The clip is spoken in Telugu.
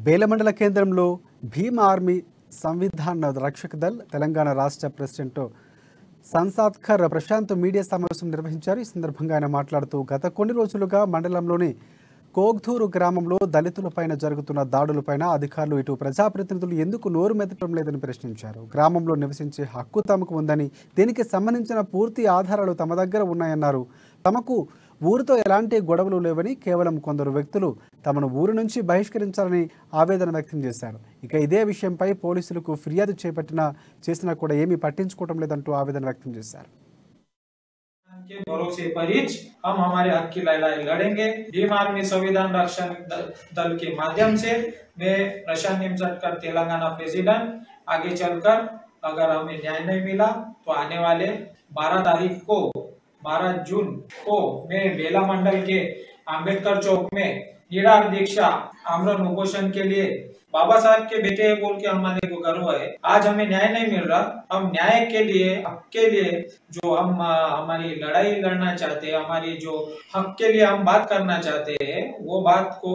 బేలమండల కేంద్రంలో భీమ్ ఆర్మీ సంవిధాన రక్షక దళ్ తెలంగాణ రాష్ట్ర ప్రెసిడెంట్ సంసాత్కర్ ప్రశాంత్ మీడియా సమావేశం నిర్వహించారు. ఈ సందర్భంగా ఆయన మాట్లాడుతూ గత కొన్ని రోజులుగా మండలంలోని కోగ్ధూరు గ్రామంలో దళితులపైన జరుగుతున్న దాడులపైన అధికారులు ఇటు ప్రజాప్రతినిధులు ఎందుకు నోరు మెదపడం లేదని ప్రశ్నించారు. గ్రామంలో నివసించే హక్కు తమకు ఉందని, దీనికి సంబంధించిన పూర్తి ఆధారాలు తమ దగ్గర ఉన్నాయన్నారు. తమకు ఊరితో ఎలాంటి గొడవలు లేవని, కేవలం కొందరు వ్యక్తులు తమను ఊరు నుంచి బహిష్కరించాలని ఆవేదన వ్యక్తం చేశారు. ఇక ఇదే విషయంపై పోలీసులకు ఫిర్యాదు చేసినా కూడా ఏమీ పట్టించుకోవడం లేదంటూ ఆవేదన వ్యక్తం చేశారు. के भरोसे पर ही हम हमारे हक की लड़ाई लड़ेंगे। भीम आर्मी संविधान रक्षक दल के माध्यम से मैं प्रशांत निमसटकर तेलंगाना प्रेसिडेंट आगे चलकर अगर हमें न्याय नहीं मिला तो आने वाले 12 जून को मैं बेला मंडल के आम्बेडकर चौक में निराहार दीक्षा आमरण उपोषण के लिए बाबा साहब के बेटे बोल के हमारे को गर्व है। आज हमें न्याय नहीं मिल रहा, हम न्याय के लिए, हक के लिए जो हम हमारी लड़ाई लड़ना चाहते हैं, हमारी जो हक के लिए हम बात करना चाहते हैं, वो बात को